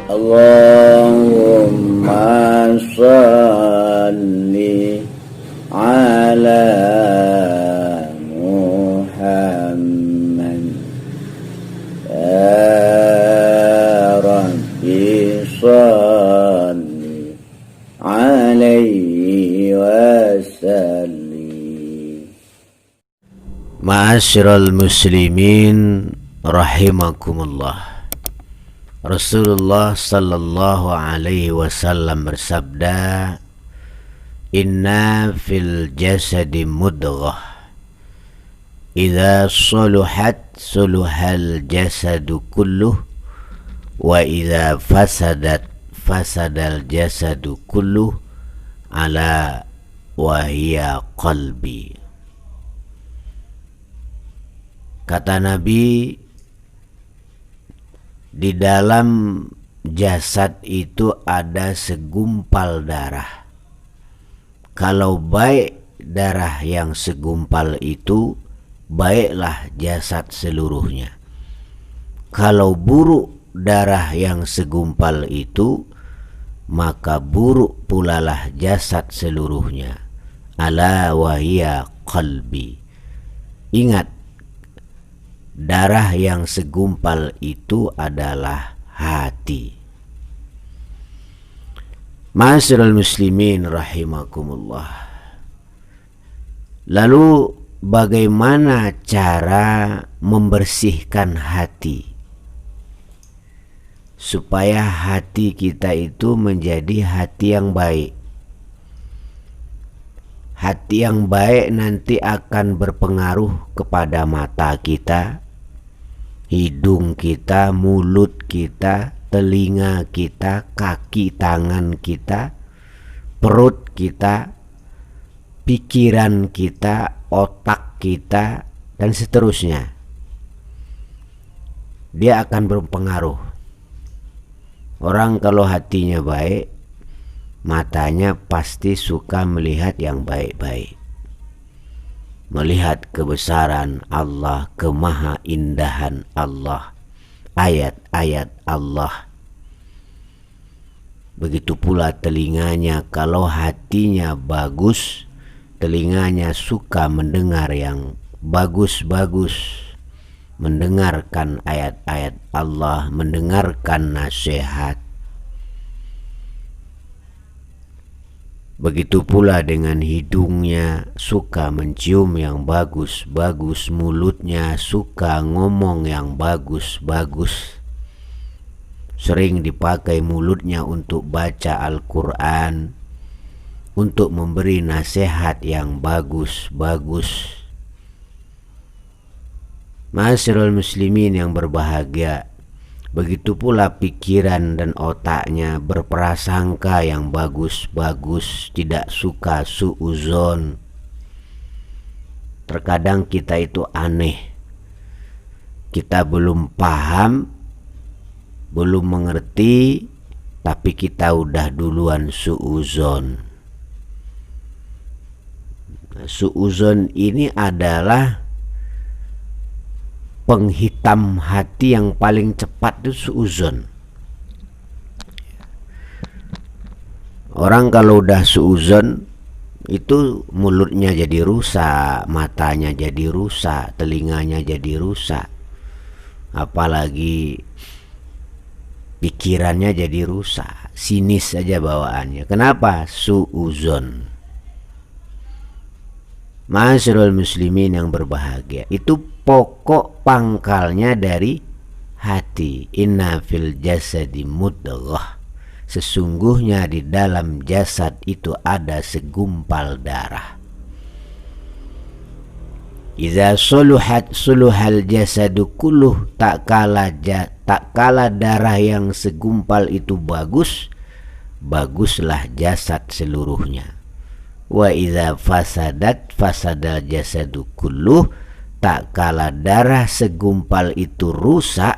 Allahumma salli ala Muhammad ya Rabbi salli alaihi wasallim. Ma'asyiral muslimin rahimakumullah. Rasulullah sallallahu alaihi wasallam bersabda, "Inna fil jasadi mudghah, idza saluhat saluhal jasadu kulluh, wa idza fasadat fasadal jasadu kulluh, ala wa hiya qalbi." Kata Nabi, di dalam jasad itu ada segumpal darah. Kalau baik darah yang segumpal itu, baiklah jasad seluruhnya. Kalau buruk darah yang segumpal itu, maka buruk pulalah jasad seluruhnya. Ala wahia qalbi. Ingat, darah yang segumpal itu adalah hati. Ma'asyiral muslimin rahimakumullah. Lalu bagaimana cara membersihkan hati supaya hati kita itu menjadi hati yang baik? Hati yang baik nanti akan berpengaruh kepada mata kita, hidung kita, mulut kita, telinga kita, kaki tangan kita, perut kita, pikiran kita, otak kita, dan seterusnya. Dia akan berpengaruh. Orang kalau hatinya baik, matanya pasti suka melihat yang baik-baik, melihat kebesaran Allah, kemahaindahan Allah, ayat-ayat Allah. Begitu pula telinganya, kalau hatinya bagus, telinganya suka mendengar yang bagus-bagus, mendengarkan ayat-ayat Allah, mendengarkan nasihat. Begitu pula dengan hidungnya, suka mencium yang bagus-bagus, mulutnya suka ngomong yang bagus-bagus. Sering dipakai mulutnya untuk baca Al-Quran, untuk memberi nasihat yang bagus-bagus. Ma'asyiral muslimin yang berbahagia, begitu pula pikiran dan otaknya berprasangka yang bagus-bagus, tidak suka suuzon. Terkadang kita itu aneh, kita belum paham, belum mengerti, tapi kita udah duluan suuzon. Suuzon ini adalah penghitam hati yang paling cepat, itu suuzon. Orang kalau udah suuzon, itu mulutnya jadi rusak, matanya jadi rusak, telinganya jadi rusak, apalagi pikirannya jadi rusak, sinis saja bawaannya. Kenapa? Suuzon. Ma'asyiral muslimin yang berbahagia, itu pokok pangkalnya dari hati. Inna fil jasadi mudghah, sesungguhnya di dalam jasad itu ada segumpal darah. Idza suluhat suluhal jasadu kulluh, tak kala darah yang segumpal itu bagus, baguslah jasad seluruhnya. Wa idza fasadat fasadal jasadu kulluh, tak kala darah segumpal itu rusak,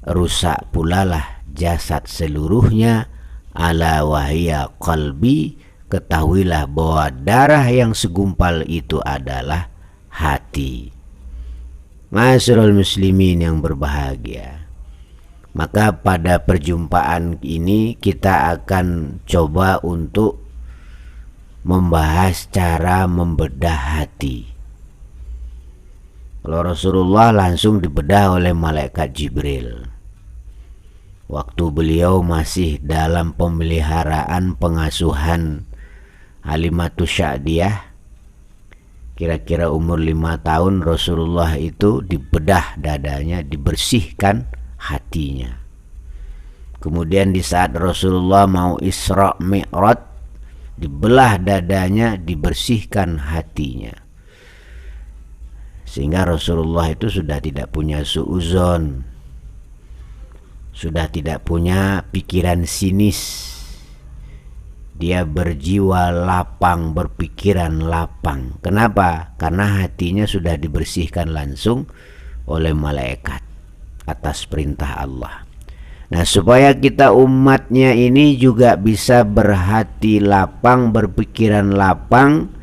rusak pulalah jasad seluruhnya. Ala wahya qalbi, ketahuilah bahwa darah yang segumpal itu adalah hati. Ma'asyiral muslimin yang berbahagia, Maka pada perjumpaan ini kita akan coba untuk membahas cara membedah hati. Kalau Rasulullah langsung dibedah oleh malaikat Jibril waktu beliau masih dalam pemeliharaan pengasuhan Halimatus Sa'diyah. Kira-kira umur 5 tahun Rasulullah itu dibedah dadanya, dibersihkan hatinya. Kemudian di saat Rasulullah mau Isra Mi'raj, dibelah dadanya, dibersihkan hatinya. Sehingga Rasulullah itu sudah tidak punya suuzon, sudah tidak punya pikiran sinis. Dia berjiwa lapang, berpikiran lapang. Kenapa? Karena hatinya sudah dibersihkan langsung oleh malaikat atas perintah Allah. Nah, supaya kita umatnya ini juga bisa berhati lapang, berpikiran lapang,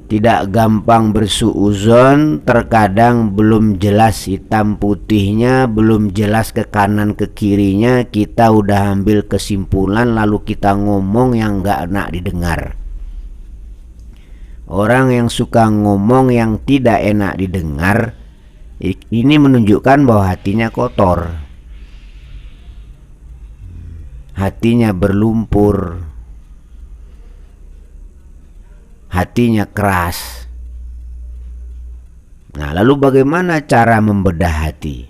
tidak gampang bersuuzon, terkadang belum jelas hitam putihnya, belum jelas ke kanan ke kirinya, kita udah ambil kesimpulan lalu kita ngomong yang gak enak didengar. Orang yang suka ngomong yang tidak enak didengar, ini menunjukkan bahwa hatinya kotor, hatinya berlumpur, hatinya keras. Nah, lalu bagaimana cara membedah hati?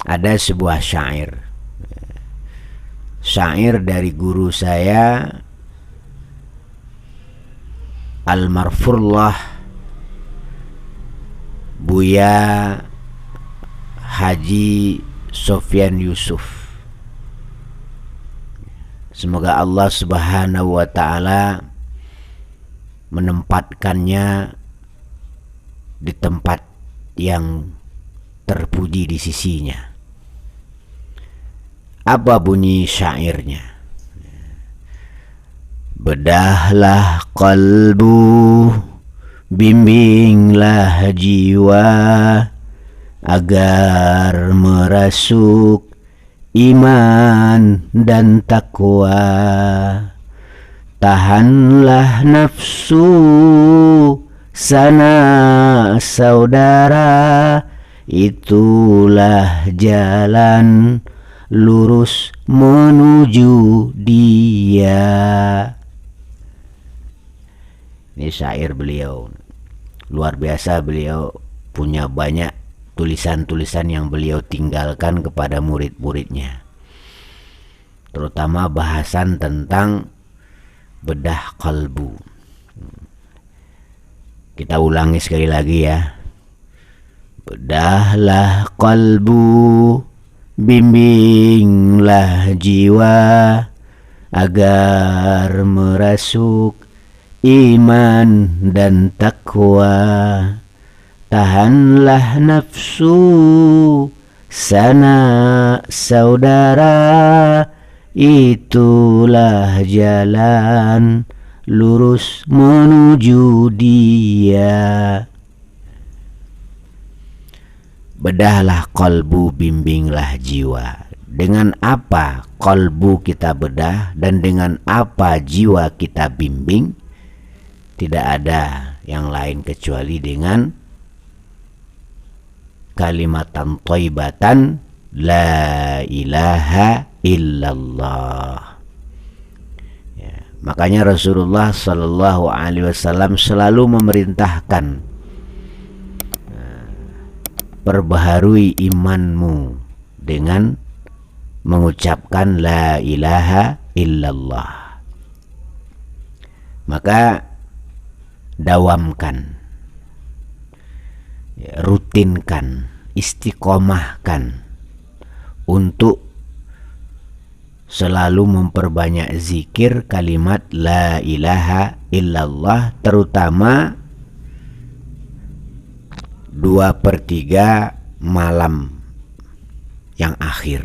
Ada sebuah syair dari guru saya almarfurlah Buya Haji Sofyan Yusuf. Semoga Allah Subhanahu wa ta'ala menempatkannya di tempat yang terpuji di sisinya. Apa bunyi syairnya? Bedahlah qalbu, bimbinglah jiwa, agar merasuk iman dan takwa. Tahanlah nafsu, sana saudara, itulah jalan lurus menuju Dia. Ini syair beliau. Luar biasa, beliau punya banyak tulisan-tulisan yang beliau tinggalkan kepada murid-muridnya. Terutama bahasan tentang bedah kalbu. Kita ulangi sekali lagi ya. Bedahlah kalbu, bimbinglah jiwa, agar merasuk iman dan takwa. Tahanlah nafsu, sana saudara, itulah jalan lurus menuju Dia. Bedahlah kalbu, bimbinglah jiwa. Dengan apa kalbu kita bedah dan dengan apa jiwa kita bimbing? Tidak ada yang lain kecuali dengan kalimatan thayyibatan la ilaha illallah. Ya, makanya Rasulullah sallallahu alaihi wasallam selalu memerintahkan, perbaharui imanmu dengan mengucapkan la ilaha illallah. Maka dawamkan, rutinkan, istiqomahkan untuk selalu memperbanyak zikir kalimat la ilaha illallah, terutama 2/3 malam yang akhir.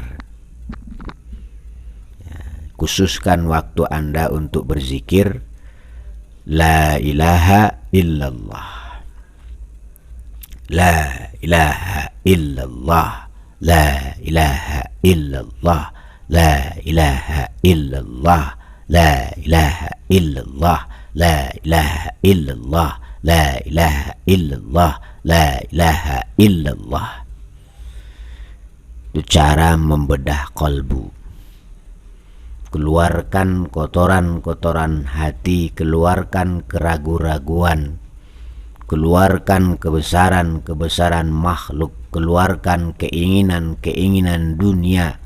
Khususkan waktu Anda untuk berzikir la ilaha illallah, la ilaha illallah, la ilaha illallah, la ilaha illallah, la ilaha illallah, la ilaha illallah, la ilaha illallah, la ilaha illallah. Itu cara membedah kalbu. Keluarkan kotoran-kotoran hati, keluarkan keraguan-raguan, keluarkan kebesaran-kebesaran makhluk, keluarkan keinginan-keinginan dunia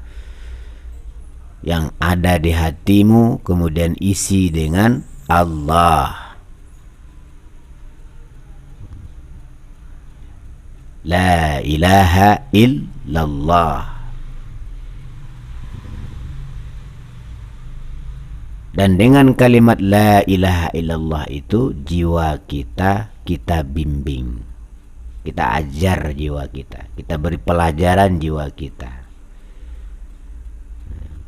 yang ada di hatimu, kemudian isi dengan Allah. La ilaha illallah. Dan dengan kalimat la ilaha illallah itu jiwa kita bimbing, kita ajar jiwa kita beri pelajaran jiwa kita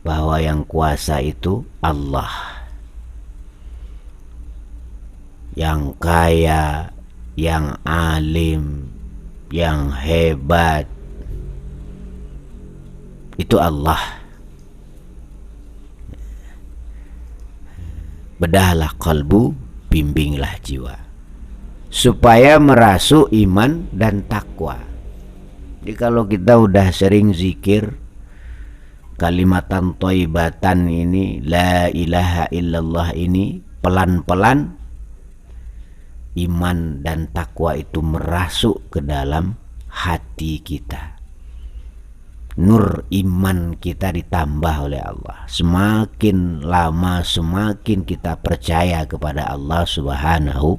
bahwa yang kuasa itu Allah, yang kaya, yang alim, yang hebat itu Allah. Bedahlah kalbu, bimbinglah jiwa supaya merasuk iman dan takwa. Jadi kalau kita udah sering zikir kalimatan thayyibatan ini, la ilaha illallah ini, pelan-pelan iman dan takwa itu merasuk ke dalam hati kita. Nur iman kita ditambah oleh Allah. Semakin lama semakin kita percaya kepada Allah Subhanahu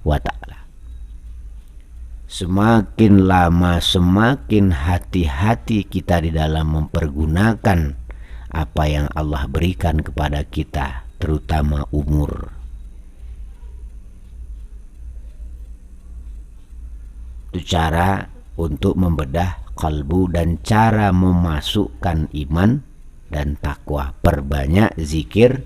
wa ta'ala. Semakin lama semakin hati-hati kita di dalam mempergunakan apa yang Allah berikan kepada kita, terutama umur. Itu cara untuk membedah kalbu dan cara memasukkan iman dan takwa. Perbanyak zikir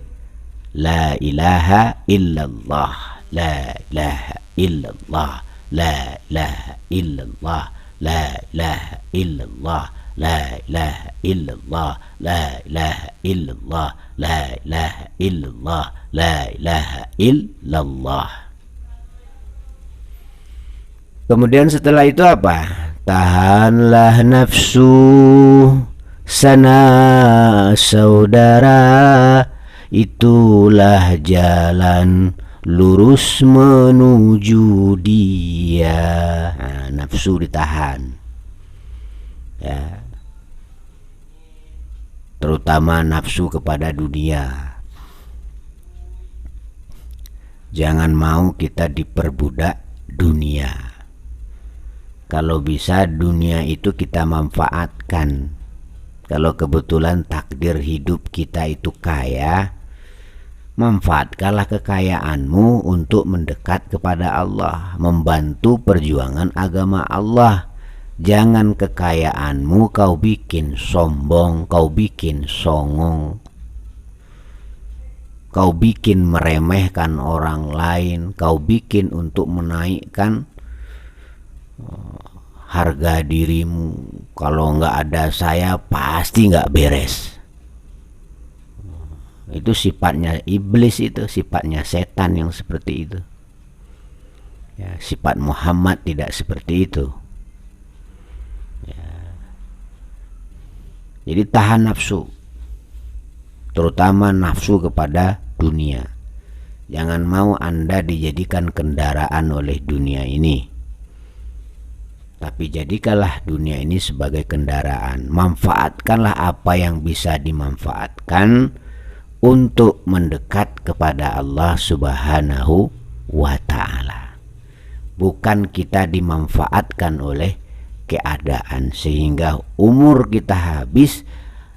la ilaha illallah, la ilaha illallah, la ilaha illallah, la ilaha illallah, la ilaha illallah, la ilaha illallah, la ilaha illallah, la ilaha illallah. Kemudian setelah itu apa? Tahanlah nafsu sana saudara, itulah jalan lurus menuju dia. Nah, nafsu ditahan ya, terutama nafsu kepada dunia. Jangan mau kita diperbudak dunia. Kalau bisa dunia itu kita manfaatkan. Kalau kebetulan takdir hidup kita itu kaya, manfaatkanlah kekayaanmu untuk mendekat kepada Allah, membantu perjuangan agama Allah. Jangan kekayaanmu kau bikin sombong, kau bikin songong, kau bikin meremehkan orang lain, kau bikin untuk menaikkan harga dirimu. Kalau nggak ada saya pasti nggak beres. Itu sifatnya iblis, itu sifatnya setan yang seperti itu ya. Sifat Muhammad tidak seperti itu ya. Jadi tahan nafsu, terutama nafsu kepada dunia. Jangan mau Anda dijadikan kendaraan oleh dunia ini, tapi jadikanlah dunia ini sebagai kendaraan. Manfaatkanlah apa yang bisa dimanfaatkan untuk mendekat kepada Allah Subhanahu wa ta'ala. Bukan kita dimanfaatkan oleh keadaan sehingga umur kita habis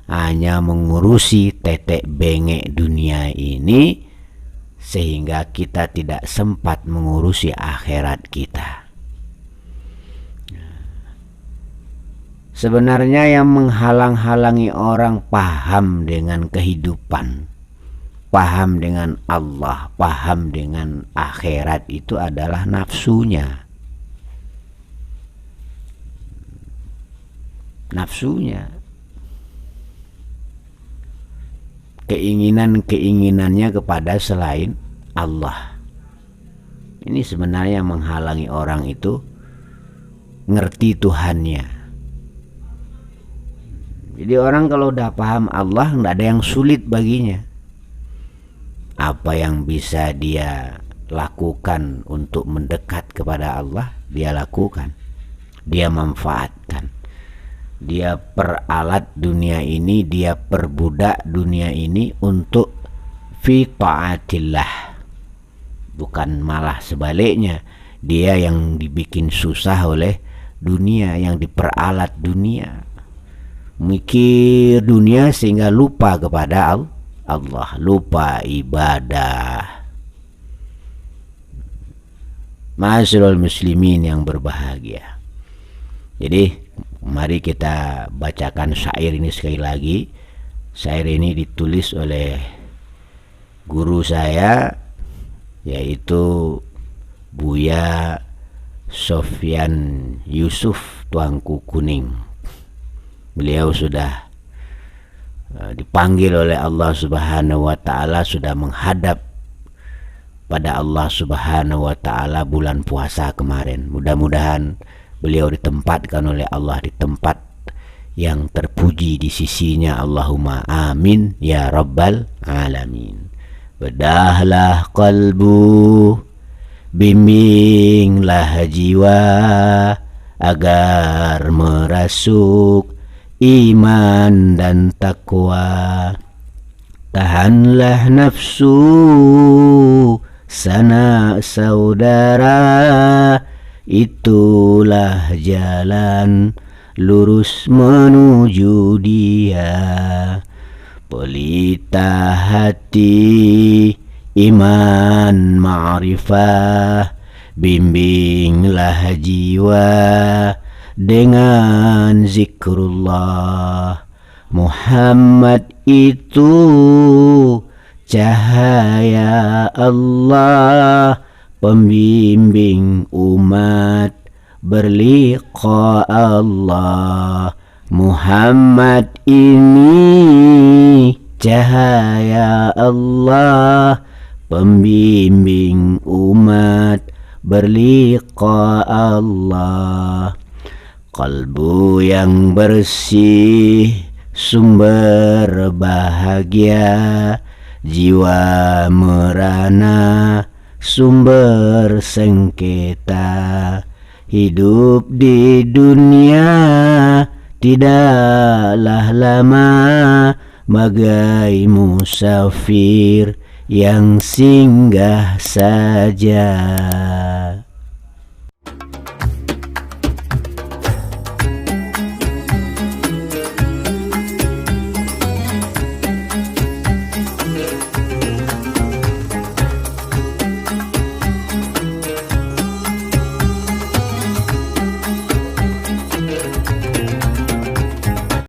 hanya mengurusi tetek bengek dunia ini, sehingga kita tidak sempat mengurusi akhirat kita. Sebenarnya yang menghalang-halangi orang paham dengan kehidupan, paham dengan Allah, paham dengan akhirat itu adalah nafsunya. nafsunya, keinginannya kepada selain Allah. Ini sebenarnya menghalangi orang itu ngerti Tuhannya. Jadi orang kalau udah paham Allah, nggak ada yang sulit baginya. Apa yang bisa dia lakukan untuk mendekat kepada Allah, dia lakukan. Dia manfaatkan. Dia peralat dunia ini, dia perbudak dunia ini untuk fi ta'atillah. Bukan malah sebaliknya, dia yang dibikin susah oleh dunia, yang diperalat dunia, mikir dunia sehingga lupa kepada Allah, lupa ibadah. Ma'asyiral muslimin yang berbahagia. Jadi mari kita bacakan syair ini sekali lagi. Syair ini ditulis oleh guru saya, yaitu Buya Sofyan Yusuf Tuanku Kuning. Beliau sudah dipanggil oleh Allah Subhanahu wa Ta'ala, sudah menghadap pada Allah Subhanahu wa Ta'ala bulan puasa kemarin. Mudah-mudahan beliau ditempatkan oleh Allah di tempat yang terpuji di sisinya. Allahumma amin ya rabbal alamin. Bedahlah kalbu, bimbinglah jiwa, agar merasuk iman dan takwa. Tahanlah nafsu, sana saudara, itulah jalan lurus menuju Dia. Pelita hati, iman ma'rifah, bimbinglah jiwa dengan zikrullah. Muhammad itu cahaya Allah, pembimbing umat berliqa Allah. Muhammad ini cahaya Allah, pembimbing umat berliqa Allah. Kalbu yang bersih, sumber bahagia, jiwa merana, sumber sengketa. Hidup di dunia tidaklah lama, bagai musafir yang singgah saja.